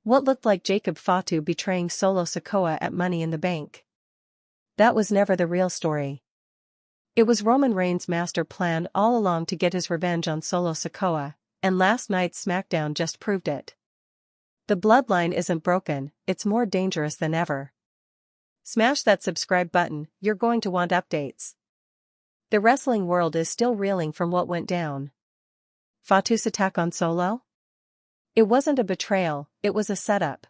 What looked like Jacob Fatu betraying Solo Sikoa at Money in the Bank. That was never the real story. It was Roman Reigns' master plan all along to get his revenge on Solo Sikoa, and last night's SmackDown just proved it. The bloodline isn't broken, it's more dangerous than ever. Smash that subscribe button, you're going to want updates. The wrestling world is still reeling from what went down. Fatu's attack on Solo? It wasn't a betrayal, it was a setup.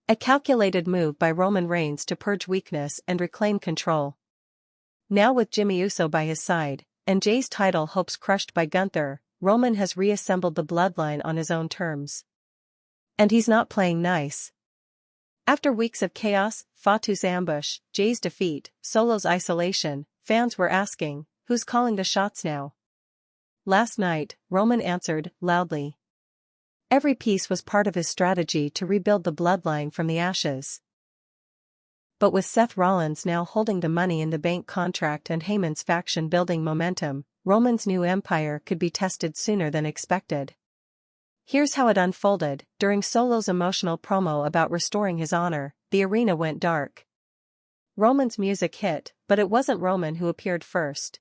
A calculated move by Roman Reigns to purge weakness and reclaim control. Now with Jimmy Uso by his side, and Jay's title hopes crushed by Gunther, Roman has reassembled the bloodline on his own terms. And he's not playing nice. After weeks of chaos, Fatu's ambush, Jay's defeat, Solo's isolation, fans were asking, who's calling the shots now? Last night, Roman answered, loudly. Every piece was part of his strategy to rebuild the bloodline from the ashes. But with Seth Rollins now holding the Money in the Bank contract and Heyman's faction building momentum, Roman's new empire could be tested sooner than expected. Here's how it unfolded. During Solo's emotional promo about restoring his honor, the arena went dark. Roman's music hit, but it wasn't Roman who appeared first.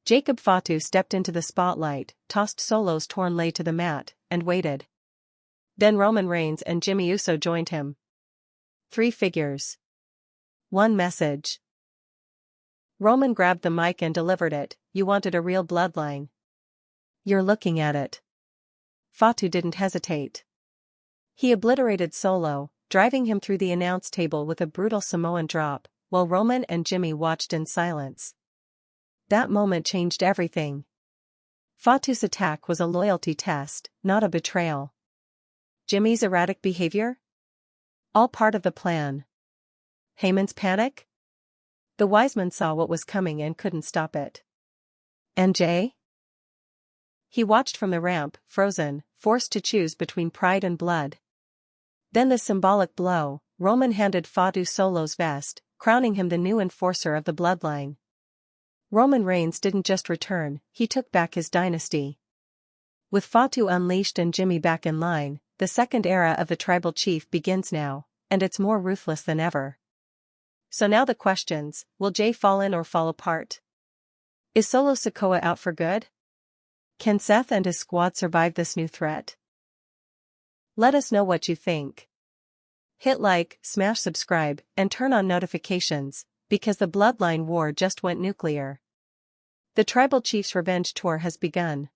Jacob Fatu stepped into the spotlight, tossed Solo's torn lei to the mat, and waited. Then Roman Reigns and Jimmy Uso joined him. 3 figures. 1 message. Roman grabbed the mic and delivered it. You wanted a real bloodline. You're looking at it. Fatu didn't hesitate. He obliterated Solo, driving him through the announce table with a brutal Samoan drop, while Roman and Jimmy watched in silence. That moment changed everything. Fatu's attack was a loyalty test, not a betrayal. Jimmy's erratic behavior? All part of the plan. Heyman's panic? The wise man saw what was coming and couldn't stop it. And Jay? He watched from the ramp, frozen, forced to choose between pride and blood. Then the symbolic blow, Roman handed Fatu Solo's vest, crowning him the new enforcer of the bloodline. Roman Reigns didn't just return, he took back his dynasty. With Fatu unleashed and Jimmy back in line, the second era of the tribal chief begins now, and it's more ruthless than ever. So now the questions, will Jay fall in or fall apart? Is Solo Sikoa out for good? Can Seth and his squad survive this new threat? Let us know what you think. Hit like, smash subscribe, and turn on notifications, because the bloodline war just went nuclear. The Tribal Chief's revenge tour has begun.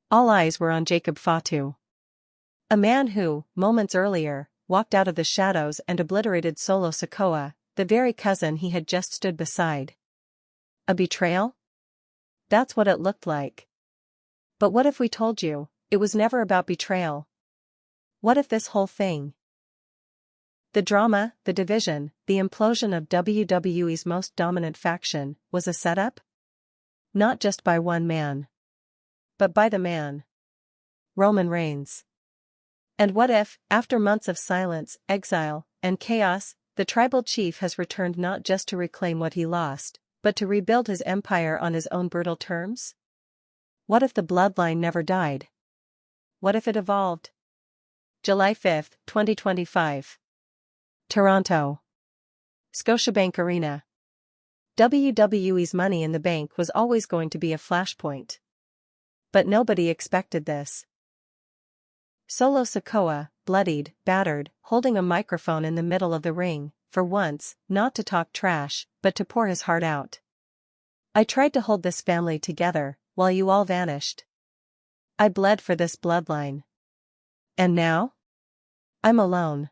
All eyes were on Jacob Fatu. A man who, moments earlier, walked out of the shadows and obliterated Solo Sikoa, the very cousin he had just stood beside. A betrayal? That's what it looked like. But what if we told you, it was never about betrayal? What if this whole thing? The drama, the division, the implosion of WWE's most dominant faction, was a setup? Not just by one man. But by the man. Roman Reigns. And what if, after months of silence, exile, and chaos, the tribal chief has returned not just to reclaim what he lost, but to rebuild his empire on his own brutal terms? What if the bloodline never died? What if it evolved? July 5, 2025. Toronto. Scotiabank Arena. WWE's Money in the Bank was always going to be a flashpoint. But nobody expected this. Solo Sikoa, bloodied, battered, holding a microphone in the middle of the ring, for once, not to talk trash, but to pour his heart out. I tried to hold this family together, while you all vanished. I bled for this bloodline. And now? I'm alone.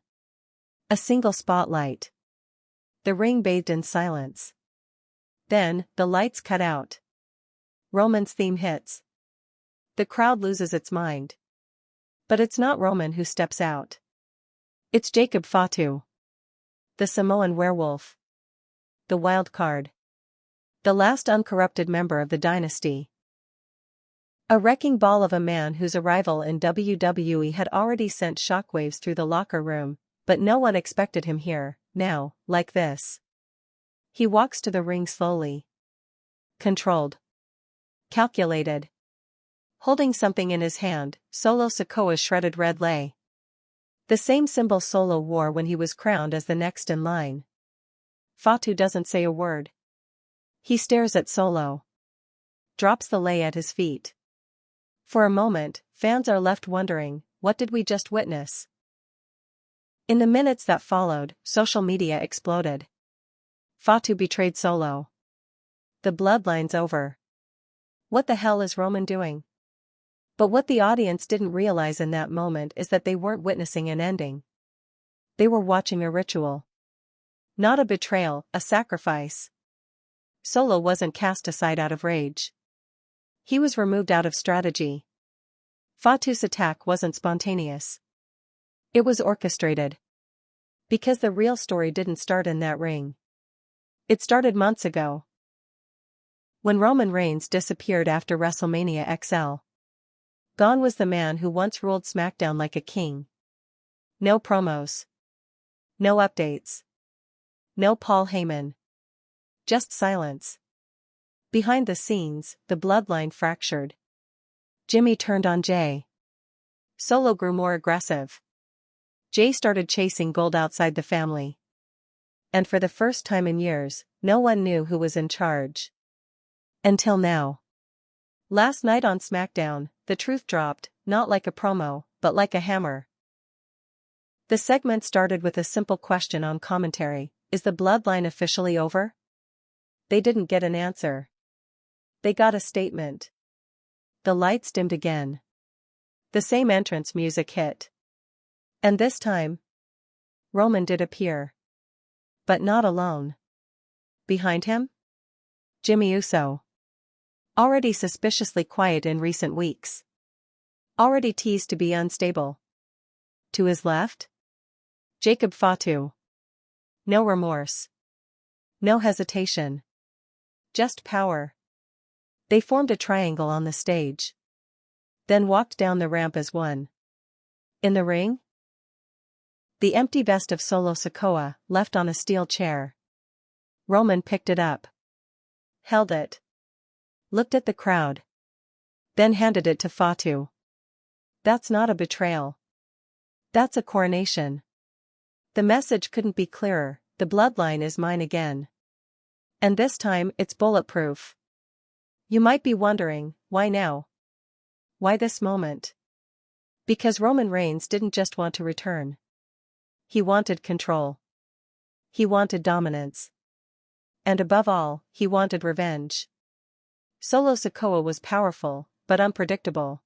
A single spotlight. The ring bathed in silence. Then, the lights cut out. Roman's theme hits. The crowd loses its mind. But it's not Roman who steps out. It's Jacob Fatu. The Samoan werewolf. The wild card. The last uncorrupted member of the dynasty. A wrecking ball of a man whose arrival in WWE had already sent shockwaves through the locker room, but no one expected him here, now, like this. He walks to the ring slowly. Controlled. Calculated. Holding something in his hand, Solo Sikoa's shredded red lei. The same symbol Solo wore when he was crowned as the next in line. Fatu doesn't say a word. He stares at Solo. Drops the lei at his feet. For a moment, fans are left wondering, what did we just witness? In the minutes that followed, social media exploded. Fatu betrayed Solo. The bloodline's over. What the hell is Roman doing? But what the audience didn't realize in that moment is that they weren't witnessing an ending. They were watching a ritual. Not a betrayal, a sacrifice. Solo wasn't cast aside out of rage. He was removed out of strategy. Fatu's attack wasn't spontaneous. It was orchestrated. Because the real story didn't start in that ring. It started months ago. When Roman Reigns disappeared after WrestleMania XL. Gone was the man who once ruled SmackDown like a king. No promos. No updates. No Paul Heyman. Just silence. Behind the scenes, the bloodline fractured. Jimmy turned on Jay. Solo grew more aggressive. Jay started chasing gold outside the family. And for the first time in years, no one knew who was in charge. Until now. Last night on SmackDown, the truth dropped, not like a promo, but like a hammer. The segment started with a simple question on commentary: is the bloodline officially over? They didn't get an answer. They got a statement. The lights dimmed again. The same entrance music hit. And this time, Roman did appear. But not alone. Behind him? Jimmy Uso. Already suspiciously quiet in recent weeks. Already teased to be unstable. To his left? Jacob Fatu. No remorse. No hesitation. Just power. They formed a triangle on the stage. Then walked down the ramp as one. In the ring? The empty vest of Solo Sikoa, left on a steel chair. Roman picked it up. Held it. Looked at the crowd. Then handed it to Fatu. That's not a betrayal. That's a coronation. The message couldn't be clearer: the bloodline is mine again. And this time, it's bulletproof. You might be wondering, why now? Why this moment? Because Roman Reigns didn't just want to return. He wanted control. He wanted dominance. And above all, he wanted revenge. Solo Sikoa was powerful, but unpredictable.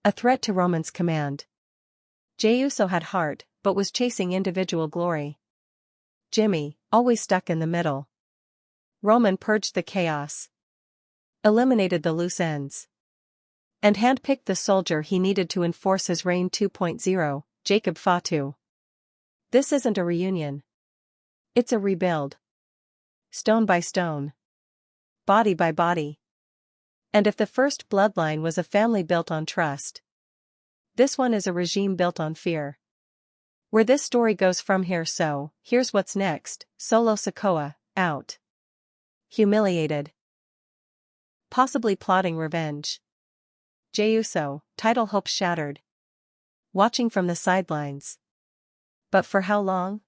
A threat to Roman's command. Jey Uso had heart, but was chasing individual glory. Jimmy, always stuck in the middle. Roman purged the chaos. Eliminated the loose ends. And handpicked the soldier he needed to enforce his reign 2.0, Jacob Fatu. This isn't a reunion. It's a rebuild. Stone by stone. Body by body. And if the first bloodline was a family built on trust, this one is a regime built on fear. Where this story goes from here, so here's what's next: Solo Sikoa, out. Humiliated. Possibly plotting revenge. Jey Uso, title hopes shattered. Watching from the sidelines. But for how long?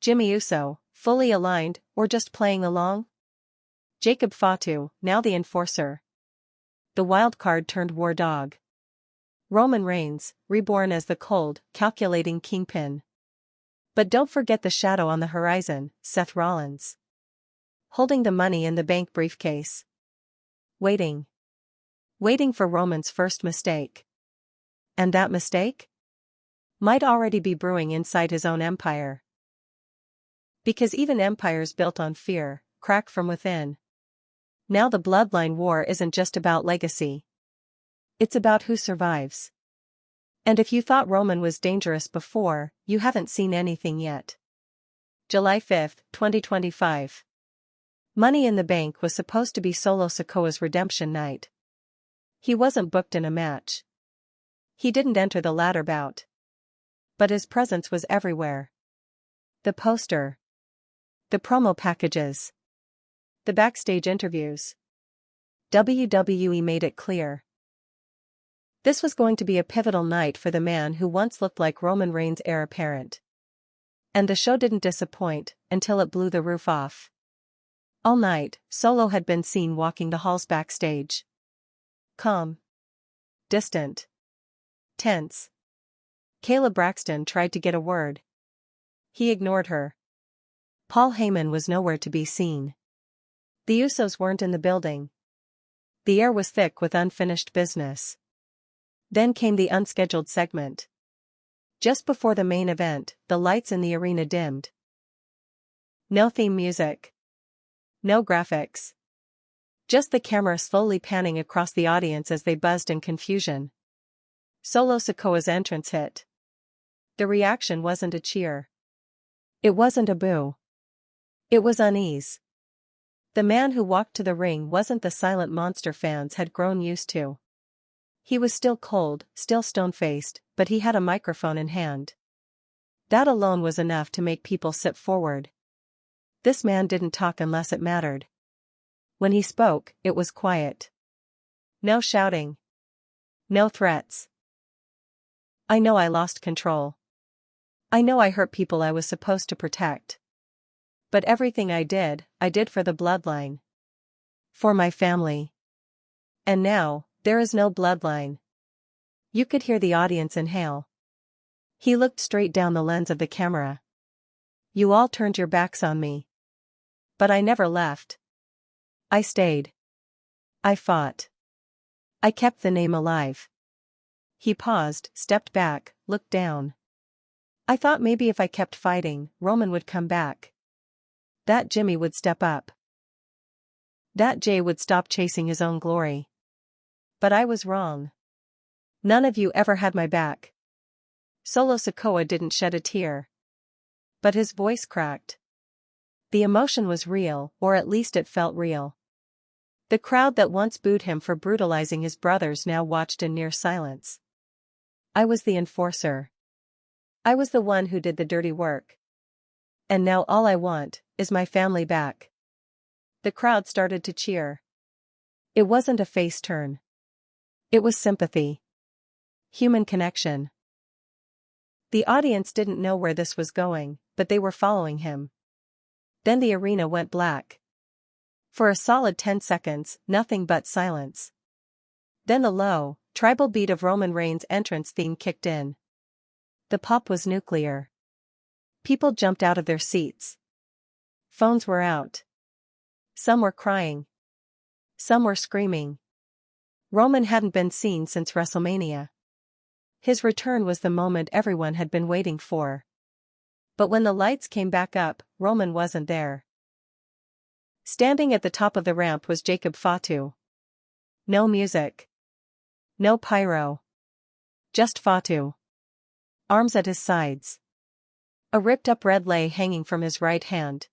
Jimmy Uso, fully aligned, or just playing along? Jacob Fatu, now the enforcer. The wild card turned war dog. Roman Reigns, reborn as the cold, calculating kingpin. But don't forget the shadow on the horizon: Seth Rollins. Holding the money in the bank briefcase. Waiting. Waiting for Roman's first mistake. And that mistake? Might already be brewing inside his own empire. Because even empires built on fear crack from within. Now the bloodline war isn't just about legacy. It's about who survives. And if you thought Roman was dangerous before, you haven't seen anything yet. July 5, 2025. Money in the Bank was supposed to be Solo Sikoa's redemption night. He wasn't booked in a match. He didn't enter the ladder bout. But his presence was everywhere. The poster. The promo packages. The backstage interviews. WWE made it clear. This was going to be a pivotal night for the man who once looked like Roman Reigns' heir apparent. And the show didn't disappoint, until it blew the roof off. All night, Solo had been seen walking the halls backstage. Calm. Distant. Tense. Kayla Braxton tried to get a word. He ignored her. Paul Heyman was nowhere to be seen. The Usos weren't in the building. The air was thick with unfinished business. Then came the unscheduled segment. Just before the main event, the lights in the arena dimmed. No theme music. No graphics. Just the camera slowly panning across the audience as they buzzed in confusion. Solo Sikoa's entrance hit. The reaction wasn't a cheer. It wasn't a boo. It was unease. The man who walked to the ring wasn't the silent monster fans had grown used to. He was still cold, still stone-faced, but he had a microphone in hand. That alone was enough to make people sit forward. This man didn't talk unless it mattered. When he spoke, it was quiet. No shouting. No threats. I know I lost control. I know I hurt people I was supposed to protect. But everything I did for the bloodline. For my family. And now, there is no bloodline. You could hear the audience inhale. He looked straight down the lens of the camera. You all turned your backs on me. But I never left. I stayed. I fought. I kept the name alive. He paused, stepped back, looked down. I thought maybe if I kept fighting, Roman would come back. That Jimmy would step up. That Jay would stop chasing his own glory. But I was wrong. None of you ever had my back. Solo Sikoa didn't shed a tear. But his voice cracked. The emotion was real, or at least it felt real. The crowd that once booed him for brutalizing his brothers now watched in near silence. I was the enforcer. I was the one who did the dirty work. And now all I want is my family back. The crowd started to cheer. It wasn't a face turn. It was sympathy. Human connection. The audience didn't know where this was going, but they were following him. Then the arena went black. For a solid 10 seconds, nothing but silence. Then the low, tribal beat of Roman Reigns' entrance theme kicked in. The pop was nuclear. People jumped out of their seats. Phones were out. Some were crying. Some were screaming. Roman hadn't been seen since WrestleMania. His return was the moment everyone had been waiting for. But when the lights came back up, Roman wasn't there. Standing at the top of the ramp was Jacob Fatu. No music. No pyro. Just Fatu. Arms at his sides. A ripped-up red lei hanging from his right hand.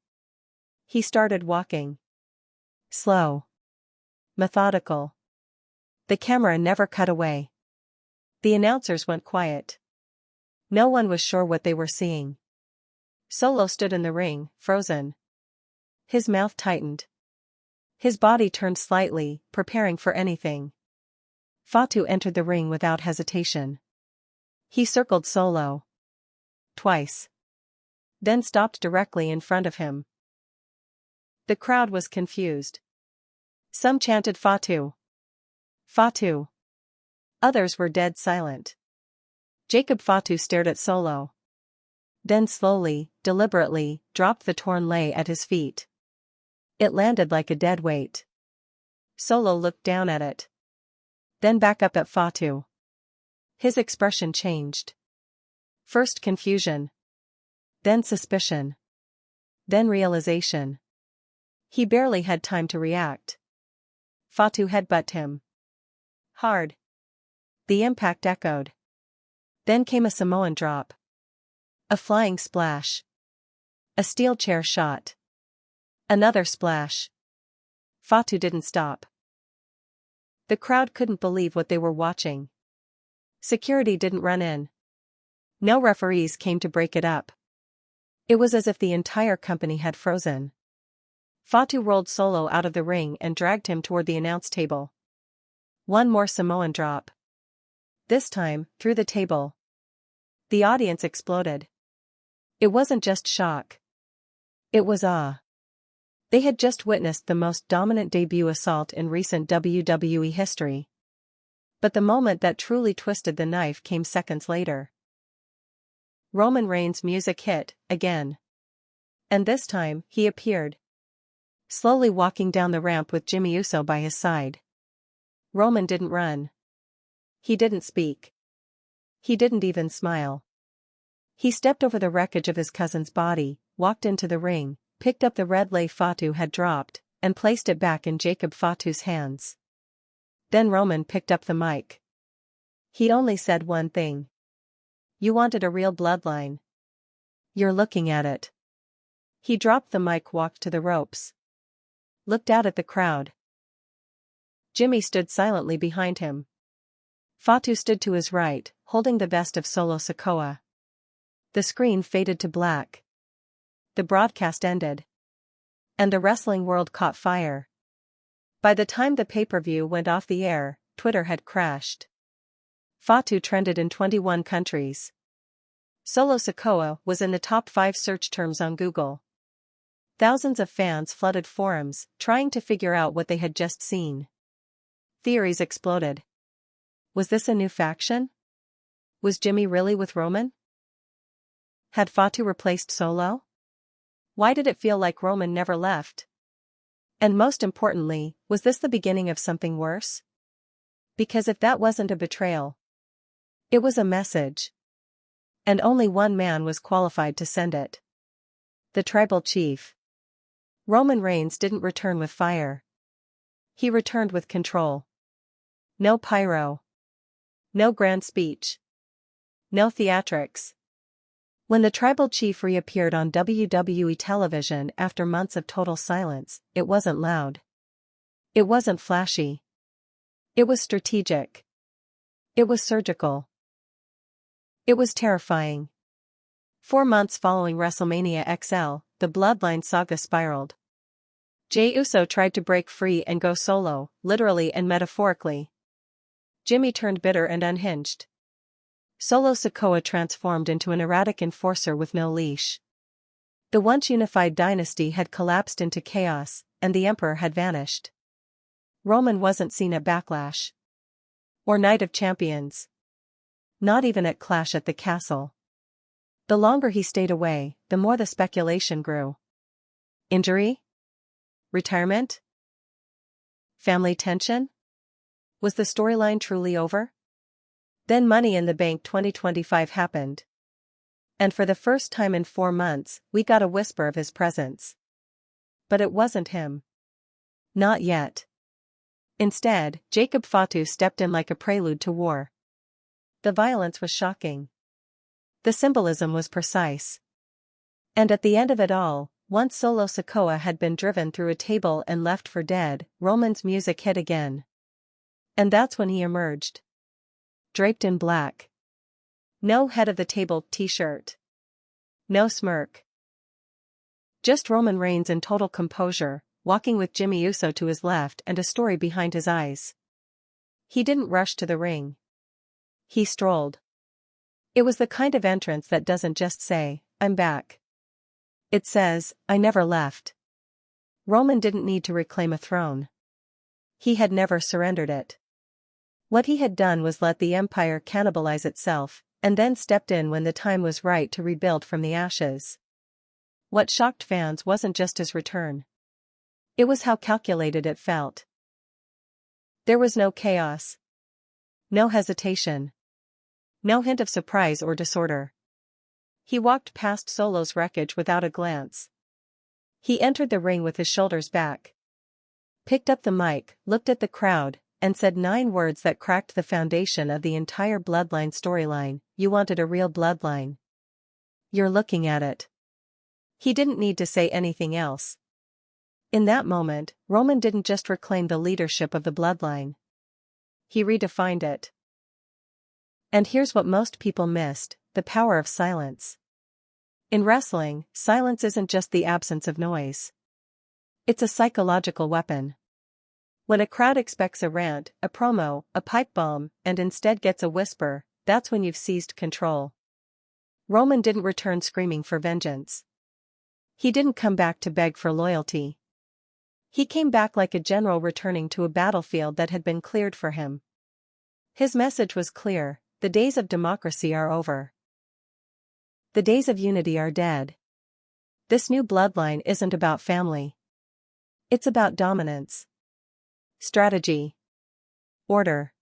He started walking. Slow. Methodical. The camera never cut away. The announcers went quiet. No one was sure what they were seeing. Solo stood in the ring, frozen. His mouth tightened. His body turned slightly, preparing for anything. Fatu entered the ring without hesitation. He circled Solo. Twice. Then stopped directly in front of him. The crowd was confused. Some chanted Fatu. Fatu. Others were dead silent. Jacob Fatu stared at Solo. Then slowly, deliberately, dropped the torn lei at his feet. It landed like a dead weight. Solo looked down at it. Then back up at Fatu. His expression changed. First confusion. Then suspicion. Then realization. He barely had time to react. Fatu headbutted him. Hard. The impact echoed. Then came a Samoan drop. A flying splash. A steel chair shot. Another splash. Fatu didn't stop. The crowd couldn't believe what they were watching. Security didn't run in. No referees came to break it up. It was as if the entire company had frozen. Fatu rolled Solo out of the ring and dragged him toward the announce table. One more Samoan drop. This time, through the table. The audience exploded. It wasn't just shock. It was awe. They had just witnessed the most dominant debut assault in recent WWE history. But the moment that truly twisted the knife came seconds later. Roman Reigns' music hit, again. And this time, he appeared. Slowly walking down the ramp with Jimmy Uso by his side. Roman didn't run. He didn't speak. He didn't even smile. He stepped over the wreckage of his cousin's body, walked into the ring, picked up the red lei Fatu had dropped, and placed it back in Jacob Fatu's hands. Then Roman picked up the mic. He only said one thing. You wanted a real bloodline. You're looking at it. He dropped the mic, walked to the ropes. Looked out at the crowd. Jimmy stood silently behind him. Fatu stood to his right, holding the vest of Solo Sikoa. The screen faded to black. The broadcast ended. And the wrestling world caught fire. By the time the pay-per-view went off the air, Twitter had crashed. Fatu trended in 21 countries. Solo Sikoa was in the top 5 search terms on Google. Thousands of fans flooded forums, trying to figure out what they had just seen. Theories exploded. Was this a new faction? Was Jimmy really with Roman? Had Fatu replaced Solo? Why did it feel like Roman never left? And most importantly, was this the beginning of something worse? Because if that wasn't a betrayal, it was a message. And only one man was qualified to send it. The tribal chief. Roman Reigns didn't return with fire. He returned with control. No pyro. No grand speech. No theatrics. When the tribal chief reappeared on WWE television after months of total silence, it wasn't loud. It wasn't flashy. It was strategic. It was surgical. It was terrifying. 4 months following WrestleMania XL, the Bloodline saga spiraled. Jey Uso tried to break free and go solo, literally and metaphorically. Jimmy turned bitter and unhinged. Solo Sikoa transformed into an erratic enforcer with no leash. The once unified dynasty had collapsed into chaos, and the Emperor had vanished. Roman wasn't seen at Backlash. Or Night of Champions. Not even at Clash at the Castle. The longer he stayed away, the more the speculation grew. Injury? Retirement? Family tension? Was the storyline truly over? Then Money in the Bank 2025 happened. And for the first time in 4 months, we got a whisper of his presence. But it wasn't him. Not yet. Instead, Jacob Fatu stepped in like a prelude to war. The violence was shocking. The symbolism was precise. And at the end of it all, once Solo Sikoa had been driven through a table and left for dead, Roman's music hit again. And that's when he emerged. Draped in black. No head of the table t-shirt. No smirk. Just Roman Reigns in total composure, walking with Jimmy Uso to his left and a story behind his eyes. He didn't rush to the ring. He strolled. It was the kind of entrance that doesn't just say, "I'm back." It says, "I never left." Roman didn't need to reclaim a throne. He had never surrendered it. What he had done was let the empire cannibalize itself, and then stepped in when the time was right to rebuild from the ashes. What shocked fans wasn't just his return. It was how calculated it felt. There was no chaos. No hesitation. No hint of surprise or disorder. He walked past Solo's wreckage without a glance. He entered the ring with his shoulders back. Picked up the mic, looked at the crowd, and said 9 words that cracked the foundation of the entire Bloodline storyline. You wanted a real bloodline. You're looking at it. He didn't need to say anything else. In that moment, Roman didn't just reclaim the leadership of the Bloodline. He redefined it. And here's what most people missed: the power of silence. In wrestling, silence isn't just the absence of noise. It's a psychological weapon. When a crowd expects a rant, a promo, a pipe bomb, and instead gets a whisper, that's when you've seized control. Roman didn't return screaming for vengeance. He didn't come back to beg for loyalty. He came back like a general returning to a battlefield that had been cleared for him. His message was clear: the days of democracy are over. The days of unity are dead. This new bloodline isn't about family. It's about dominance. Strategy. Order.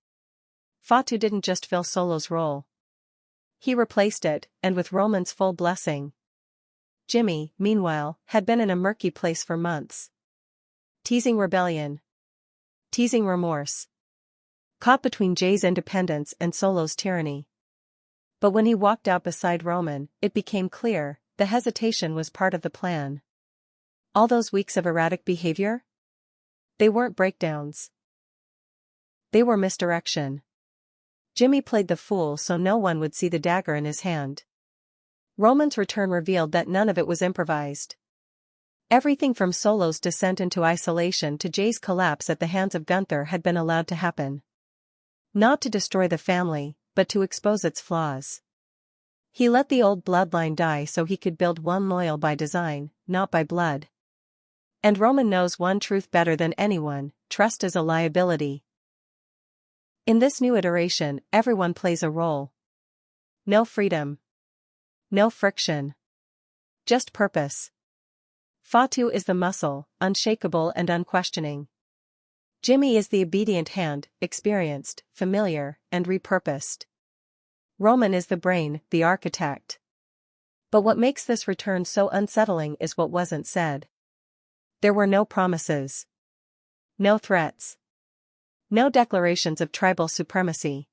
Fatu didn't just fill Solo's role. He replaced it, and with Roman's full blessing. Jimmy, meanwhile, had been in a murky place for months. Teasing rebellion. Teasing remorse. Caught between Jay's independence and Solo's tyranny. But when he walked out beside Roman, it became clear, the hesitation was part of the plan. All those weeks of erratic behavior? They weren't breakdowns. They were misdirection. Jimmy played the fool so no one would see the dagger in his hand. Roman's return revealed that none of it was improvised. Everything from Solo's descent into isolation to Jay's collapse at the hands of Gunther had been allowed to happen. Not to destroy the family, but to expose its flaws. He let the old bloodline die so he could build one loyal by design, not by blood. And Roman knows one truth better than anyone: trust is a liability. In this new iteration, everyone plays a role. No freedom. No friction. Just purpose. Fatu is the muscle, unshakable and unquestioning. Jimmy is the obedient hand, experienced, familiar, and repurposed. Roman is the brain, the architect. But what makes this return so unsettling is what wasn't said. There were no promises. No threats. No declarations of tribal supremacy.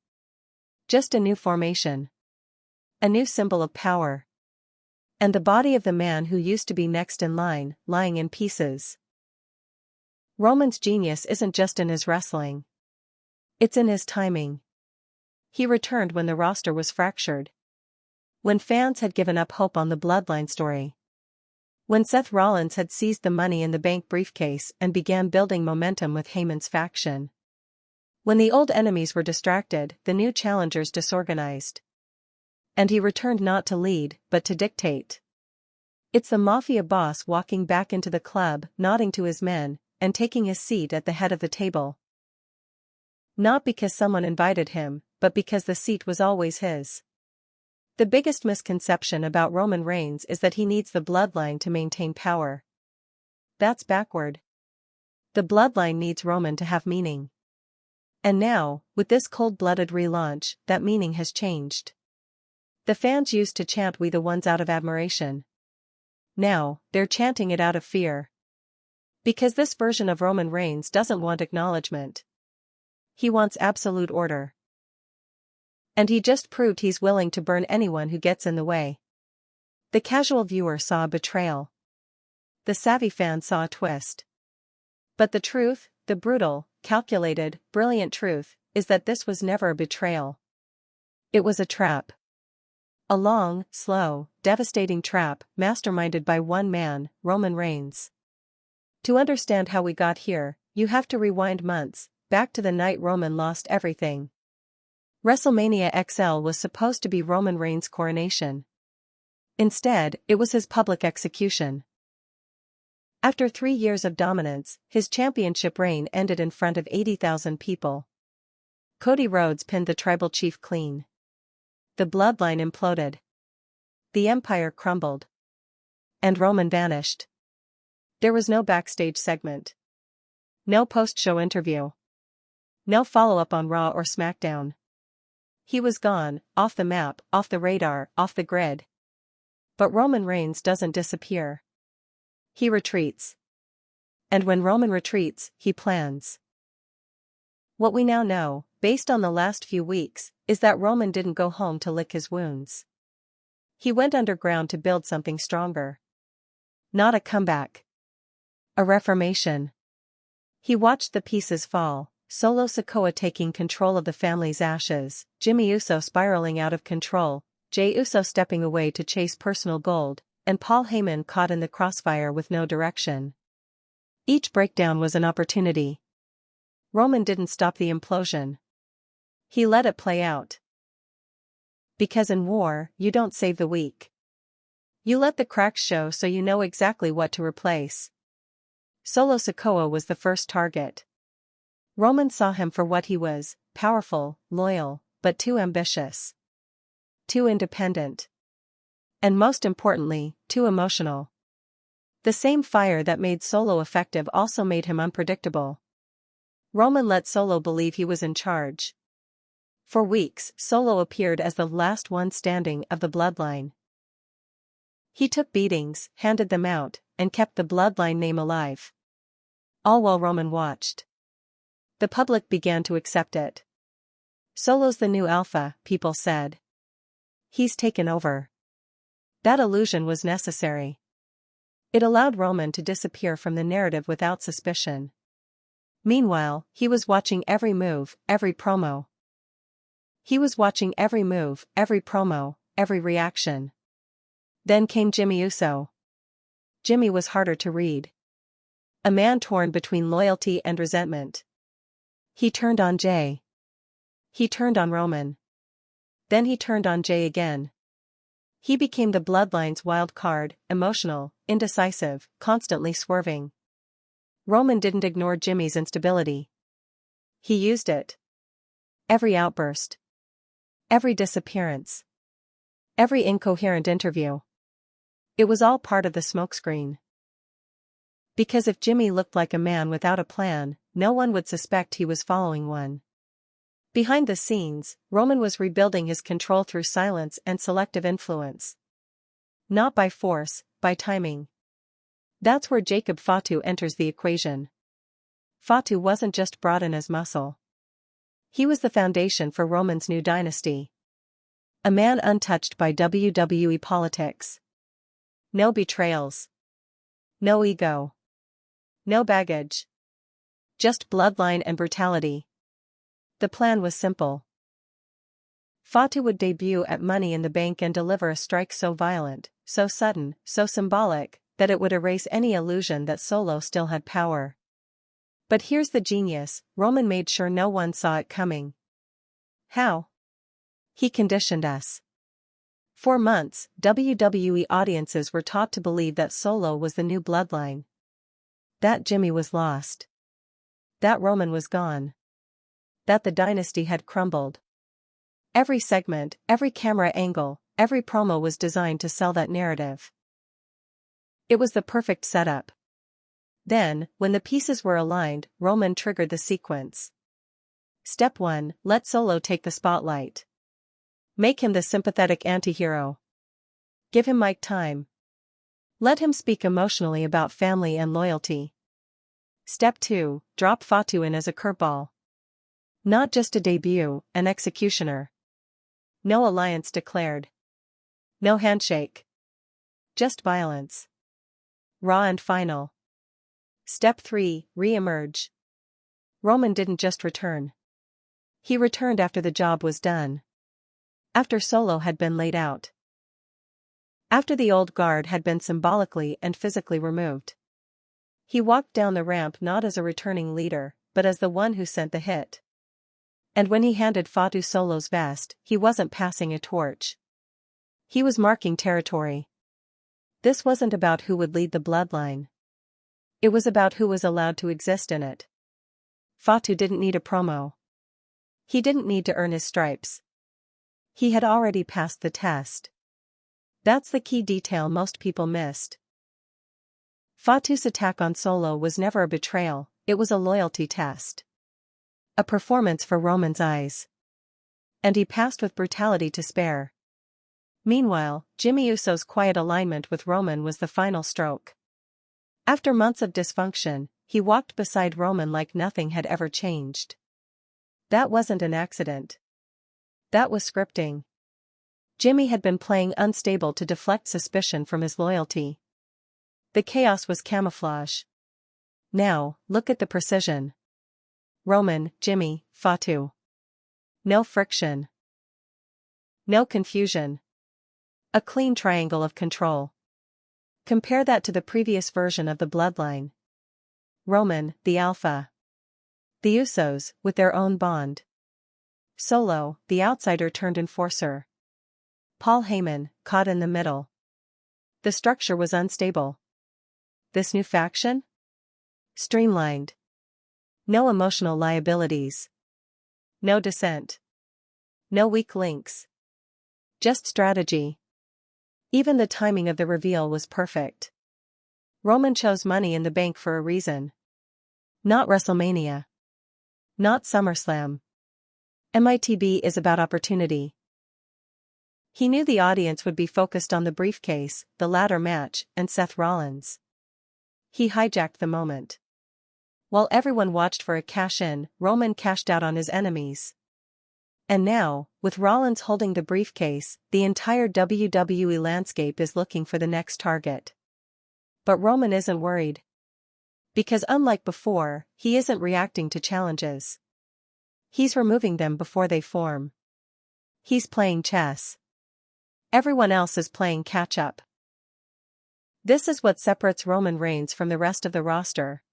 Just a new formation. A new symbol of power. And the body of the man who used to be next in line, lying in pieces. Roman's genius isn't just in his wrestling. It's in his timing. He returned when the roster was fractured. When fans had given up hope on the Bloodline story. When Seth Rollins had seized the Money in the Bank briefcase and began building momentum with Heyman's faction. When the old enemies were distracted, the new challengers disorganized. And he returned not to lead, but to dictate. It's the mafia boss walking back into the club, nodding to his men, and taking his seat at the head of the table. Not because someone invited him, but because the seat was always his. The biggest misconception about Roman Reigns is that he needs the bloodline to maintain power. That's backward. The bloodline needs Roman to have meaning. And now, with this cold-blooded relaunch, that meaning has changed. The fans used to chant "We the Ones" out of admiration. Now, they're chanting it out of fear. Because this version of Roman Reigns doesn't want acknowledgement. He wants absolute order. And he just proved he's willing to burn anyone who gets in the way. The casual viewer saw a betrayal. The savvy fan saw a twist. But the truth, the brutal, calculated, brilliant truth, is that this was never a betrayal. It was a trap. A long, slow, devastating trap, masterminded by one man, Roman Reigns. To understand how we got here, you have to rewind months, back to the night Roman lost everything. WrestleMania XL was supposed to be Roman Reigns' coronation. Instead, it was his public execution. After 3 years of dominance, his championship reign ended in front of 80,000 people. Cody Rhodes pinned the tribal chief clean. The bloodline imploded. The empire crumbled. And Roman vanished. There was no backstage segment. No post-show interview. No follow-up on Raw or SmackDown. He was gone, off the map, off the radar, off the grid. But Roman Reigns doesn't disappear. He retreats. And when Roman retreats, he plans. What we now know, based on the last few weeks, is that Roman didn't go home to lick his wounds. He went underground to build something stronger. Not a comeback. A reformation. He watched the pieces fall, Solo Sikoa taking control of the family's ashes, Jimmy Uso spiraling out of control, Jey Uso stepping away to chase personal gold, and Paul Heyman caught in the crossfire with no direction. Each breakdown was an opportunity. Roman didn't stop the implosion. He let it play out. Because in war, you don't save the weak. You let the cracks show so you know exactly what to replace. Solo Sikoa was the first target. Roman saw him for what he was, powerful, loyal, but too ambitious. Too independent. And most importantly, too emotional. The same fire that made Solo effective also made him unpredictable. Roman let Solo believe he was in charge. For weeks, Solo appeared as the last one standing of the Bloodline. He took beatings, handed them out, and kept the Bloodline name alive. All while Roman watched. The public began to accept it. Solo's the new alpha, people said. He's taken over. That illusion was necessary. It allowed Roman to disappear from the narrative without suspicion. Meanwhile, he was watching every move, every promo. He was watching every move, every promo, every reaction. Then came Jimmy Uso. Jimmy was harder to read. A man torn between loyalty and resentment. He turned on Jay. He turned on Roman. Then he turned on Jay again. He became the Bloodline's wild card, emotional, indecisive, constantly swerving. Roman didn't ignore Jimmy's instability. He used it. Every outburst. Every disappearance. Every incoherent interview. It was all part of the smokescreen. Because if Jimmy looked like a man without a plan, no one would suspect he was following one. Behind the scenes, Roman was rebuilding his control through silence and selective influence. Not by force, by timing. That's where Jacob Fatu enters the equation. Fatu wasn't just brought in as muscle. He was the foundation for Roman's new dynasty. A man untouched by WWE politics. No betrayals. No ego. No baggage. Just bloodline and brutality. The plan was simple. Fatu would debut at Money in the Bank and deliver a strike so violent, so sudden, so symbolic, that it would erase any illusion that Solo still had power. But here's the genius, Roman made sure no one saw it coming. How? He conditioned us. For months, WWE audiences were taught to believe that Solo was the new Bloodline. That Jimmy was lost. That Roman was gone. That the dynasty had crumbled. Every segment, every camera angle, every promo was designed to sell that narrative. It was the perfect setup. Then, when the pieces were aligned, Roman triggered the sequence. Step 1, let Solo take the spotlight. Make him the sympathetic anti-hero. Give him mic time. Let him speak emotionally about family and loyalty. Step 2, drop Fatu in as a curveball. Not just a debut, an executioner. No alliance declared. No handshake. Just violence. Raw and final. Step 3, re-emerge. Roman didn't just return. He returned after the job was done. After Solo had been laid out. After the old guard had been symbolically and physically removed. He walked down the ramp not as a returning leader, but as the one who sent the hit. And when he handed Fatu Solo's vest, he wasn't passing a torch. He was marking territory. This wasn't about who would lead the Bloodline. It was about who was allowed to exist in it. Fatu didn't need a promo. He didn't need to earn his stripes. He had already passed the test. That's the key detail most people missed. Fatu's attack on Solo was never a betrayal, it was a loyalty test. A performance for Roman's eyes. And he passed with brutality to spare. Meanwhile, Jimmy Uso's quiet alignment with Roman was the final stroke. After months of dysfunction, he walked beside Roman like nothing had ever changed. That wasn't an accident. That was scripting. Jimmy had been playing unstable to deflect suspicion from his loyalty. The chaos was camouflage. Now, look at the precision. Roman, Jimmy, Fatu. No friction. No confusion. A clean triangle of control. Compare that to the previous version of the Bloodline. Roman, the alpha. The Usos, with their own bond. Solo, the outsider turned enforcer. Paul Heyman, caught in the middle. The structure was unstable. This new faction? Streamlined. No emotional liabilities. No dissent. No weak links. Just strategy. Even the timing of the reveal was perfect. Roman chose Money in the Bank for a reason. Not WrestleMania. Not SummerSlam. MITB is about opportunity. He knew the audience would be focused on the briefcase, the ladder match, and Seth Rollins. He hijacked the moment. While everyone watched for a cash-in, Roman cashed out on his enemies. And now, with Rollins holding the briefcase, the entire WWE landscape is looking for the next target. But Roman isn't worried. Because unlike before, he isn't reacting to challenges. He's removing them before they form. He's playing chess. Everyone else is playing catch-up. This is what separates Roman Reigns from the rest of the roster.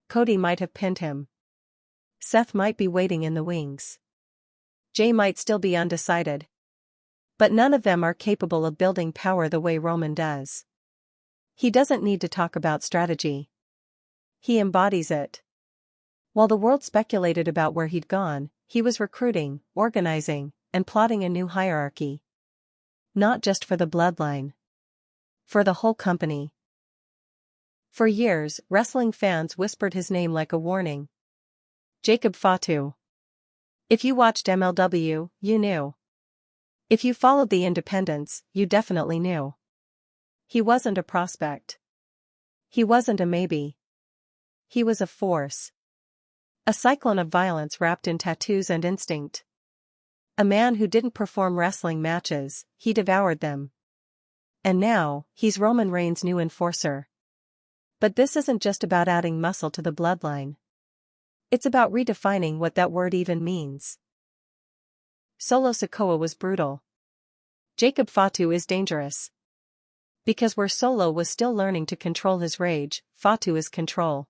Cody might have pinned him. Seth might be waiting in the wings. Jay might still be undecided. But none of them are capable of building power the way Roman does. He doesn't need to talk about strategy. He embodies it. While the world speculated about where he'd gone, he was recruiting, organizing, and plotting a new hierarchy. Not just for the Bloodline. For the whole company. For years, wrestling fans whispered his name like a warning. Jacob Fatu. If you watched MLW, you knew. If you followed the independents, you definitely knew. He wasn't a prospect. He wasn't a maybe. He was a force. A cyclone of violence wrapped in tattoos and instinct. A man who didn't perform wrestling matches, he devoured them. And now, he's Roman Reigns' new enforcer. But this isn't just about adding muscle to the Bloodline. It's about redefining what that word even means. Solo Sikoa was brutal. Jacob Fatu is dangerous. Because where Solo was still learning to control his rage, Fatu is control.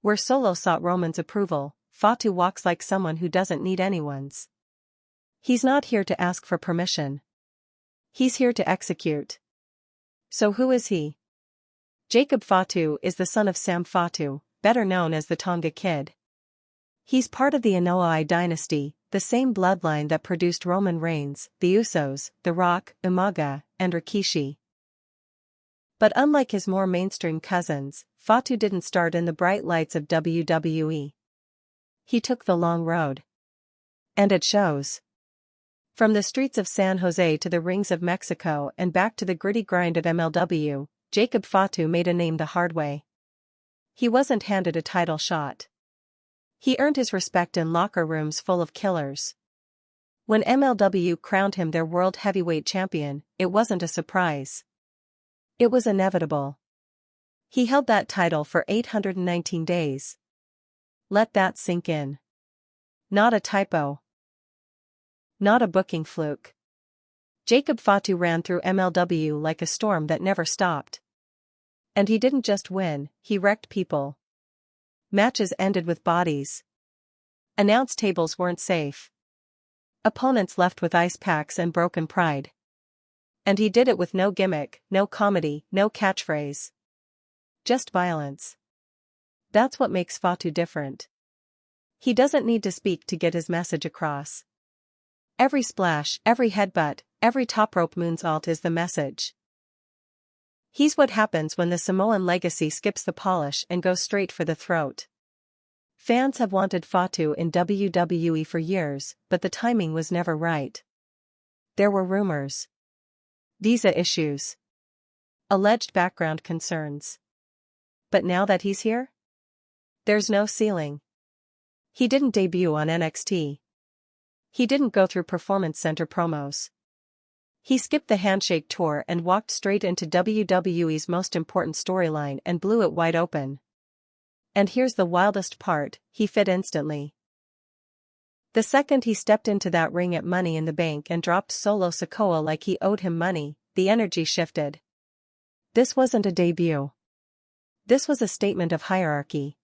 Where Solo sought Roman's approval, Fatu walks like someone who doesn't need anyone's. He's not here to ask for permission. He's here to execute. So who is he? Jacob Fatu is the son of Sam Fatu, better known as the Tonga Kid. He's part of the Anoa'i dynasty, the same bloodline that produced Roman Reigns, the Usos, The Rock, Umaga, and Rikishi. But unlike his more mainstream cousins, Fatu didn't start in the bright lights of WWE. He took the long road. And it shows. From the streets of San Jose to the rings of Mexico and back to the gritty grind of MLW, Jacob Fatu made a name the hard way. He wasn't handed a title shot. He earned his respect in locker rooms full of killers. When MLW crowned him their world heavyweight champion, it wasn't a surprise. It was inevitable. He held that title for 819 days. Let that sink in. Not a typo. Not a booking fluke. Jacob Fatu ran through MLW like a storm that never stopped. And he didn't just win, he wrecked people. Matches ended with bodies. Announce tables weren't safe. Opponents left with ice packs and broken pride. And he did it with no gimmick, no comedy, no catchphrase. Just violence. That's what makes Fatu different. He doesn't need to speak to get his message across. Every splash, every headbutt, every top rope moonsault is the message. He's what happens when the Samoan legacy skips the polish and goes straight for the throat. Fans have wanted Fatu in WWE for years, but the timing was never right. There were rumors. Visa issues. Alleged background concerns. But now that he's here? There's no ceiling. He didn't debut on NXT. He didn't go through Performance Center promos. He skipped the Handshake tour and walked straight into WWE's most important storyline and blew it wide open. And here's the wildest part, he fit instantly. The second he stepped into that ring at Money in the Bank and dropped Solo Sikoa like he owed him money, the energy shifted. This wasn't a debut. This was a statement of hierarchy.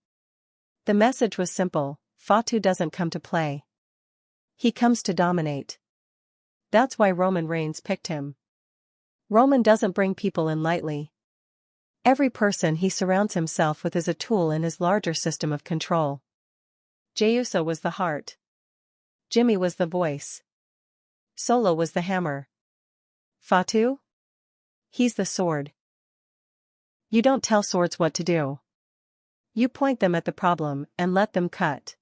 The message was simple: Fatu doesn't come to play. He comes to dominate. That's why Roman Reigns picked him. Roman doesn't bring people in lightly. Every person he surrounds himself with is a tool in his larger system of control. Jey Uso was the heart. Jimmy was the voice. Solo was the hammer. Fatu? He's the sword. You don't tell swords what to do. You point them at the problem and let them cut.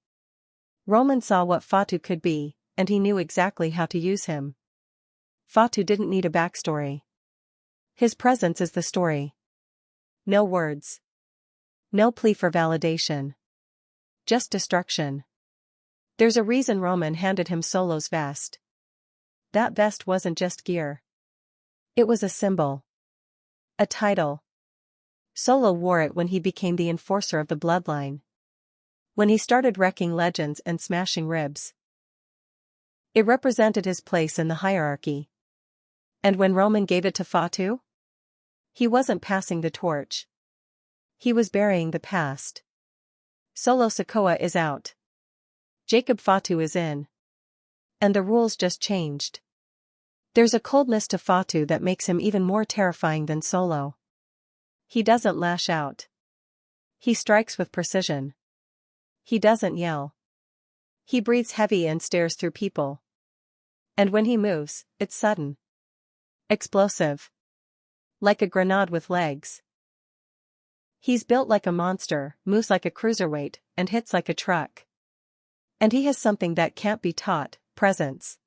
Roman saw what Fatu could be, and he knew exactly how to use him. Fatu didn't need a backstory. His presence is the story. No words. No plea for validation. Just destruction. There's a reason Roman handed him Solo's vest. That vest wasn't just gear. It was a symbol. A title. Solo wore it when he became the enforcer of the Bloodline. When he started wrecking legends and smashing ribs. It represented his place in the hierarchy. And when Roman gave it to Fatu? He wasn't passing the torch. He was burying the past. Solo Sikoa is out. Jacob Fatu is in. And the rules just changed. There's a coldness to Fatu that makes him even more terrifying than Solo. He doesn't lash out. He strikes with precision. He doesn't yell. He breathes heavy and stares through people. And when he moves, it's sudden. Explosive. Like a grenade with legs. He's built like a monster, moves like a cruiserweight, and hits like a truck. And he has something that can't be taught: presence.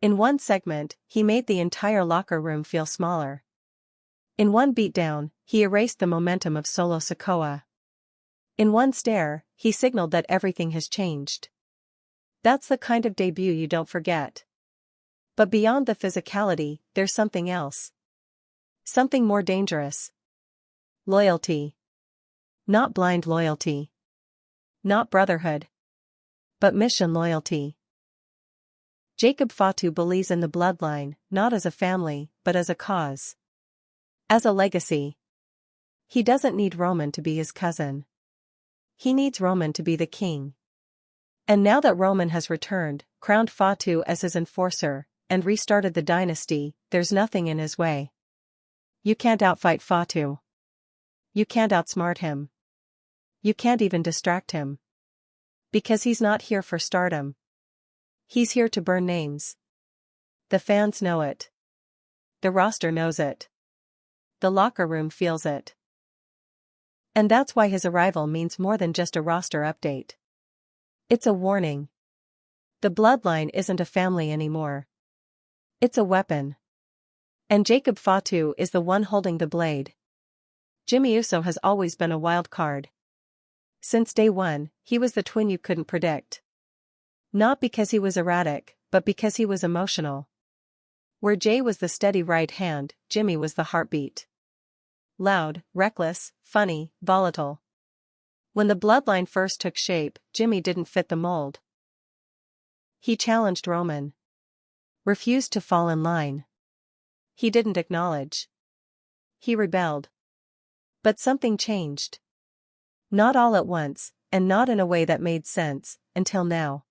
In one segment, he made the entire locker room feel smaller. In one beatdown, he erased the momentum of Solo Sikoa. In one stare, he signaled that everything has changed. That's the kind of debut you don't forget. But beyond the physicality, there's something else. Something more dangerous. Loyalty. Not blind loyalty. Not brotherhood. But mission loyalty. Jacob Fatu believes in the Bloodline, not as a family, but as a cause. As a legacy. He doesn't need Roman to be his cousin. He needs Roman to be the king. And now that Roman has returned, crowned Fatu as his enforcer, and restarted the dynasty, there's nothing in his way. You can't outfight Fatu. You can't outsmart him. You can't even distract him. Because he's not here for stardom. He's here to burn names. The fans know it. The roster knows it. The locker room feels it. And that's why his arrival means more than just a roster update. It's a warning. The Bloodline isn't a family anymore. It's a weapon. And Jacob Fatu is the one holding the blade. Jimmy Uso has always been a wild card. Since day one, he was the twin you couldn't predict. Not because he was erratic, but because he was emotional. Where Jay was the steady right hand, Jimmy was the heartbeat. Loud, reckless, funny, volatile. When the Bloodline first took shape, Jimmy didn't fit the mold. He challenged Roman. Refused to fall in line. He didn't acknowledge. He rebelled. But something changed. Not all at once, and not in a way that made sense, until now.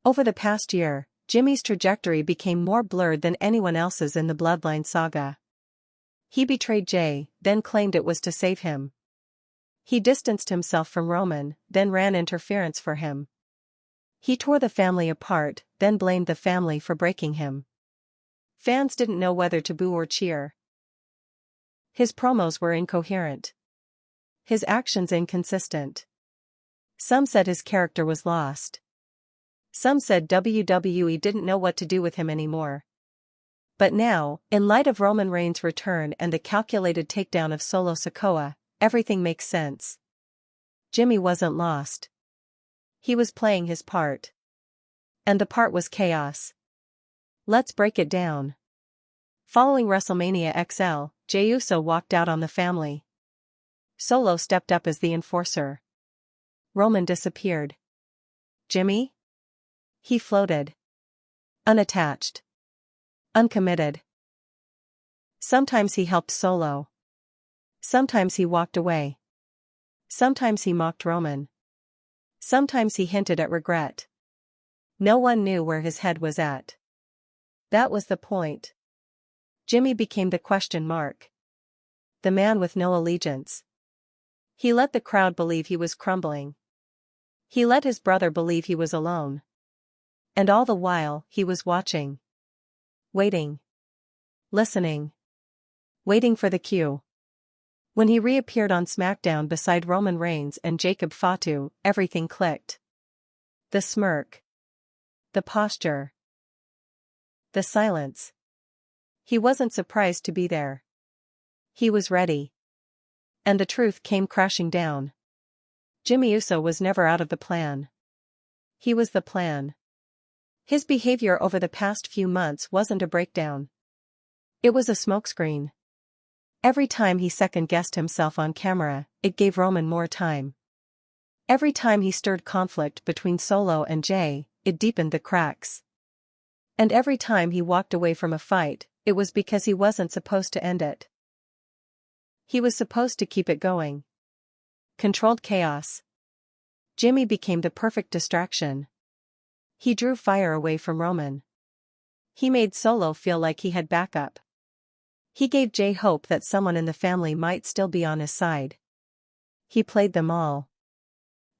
Over the past year, Jimmy's trajectory became more blurred than anyone else's in the Bloodline saga. He betrayed Jay, then claimed it was to save him. He distanced himself from Roman, then ran interference for him. He tore the family apart, then blamed the family for breaking him. Fans didn't know whether to boo or cheer. His promos were incoherent. His actions inconsistent. Some said his character was lost. Some said WWE didn't know what to do with him anymore. But now, in light of Roman Reigns' return and the calculated takedown of Solo Sikoa, everything makes sense. Jimmy wasn't lost. He was playing his part. And the part was chaos. Let's break it down. Following WrestleMania XL, Jey Uso walked out on the family. Solo stepped up as the enforcer. Roman disappeared. Jimmy? He floated. Unattached. Uncommitted. Sometimes he helped Solo. Sometimes he walked away. Sometimes he mocked Roman. Sometimes he hinted at regret. No one knew where his head was at. That was the point. Jimmy became the question mark. The man with no allegiance. He let the crowd believe he was crumbling. He let his brother believe he was alone. And all the while, he was watching. Waiting. Listening. Waiting for the cue. When he reappeared on SmackDown beside Roman Reigns and Jacob Fatu, everything clicked. The smirk. The posture. The silence. He wasn't surprised to be there. He was ready. And the truth came crashing down. Jimmy Uso was never out of the plan. He was the plan. His behavior over the past few months wasn't a breakdown. It was a smokescreen. Every time he second-guessed himself on camera, it gave Roman more time. Every time he stirred conflict between Solo and Jay, it deepened the cracks. And every time he walked away from a fight, it was because he wasn't supposed to end it. He was supposed to keep it going. Controlled chaos. Jimmy became the perfect distraction. He drew fire away from Roman. He made Solo feel like he had backup. He gave Jay hope that someone in the family might still be on his side. He played them all.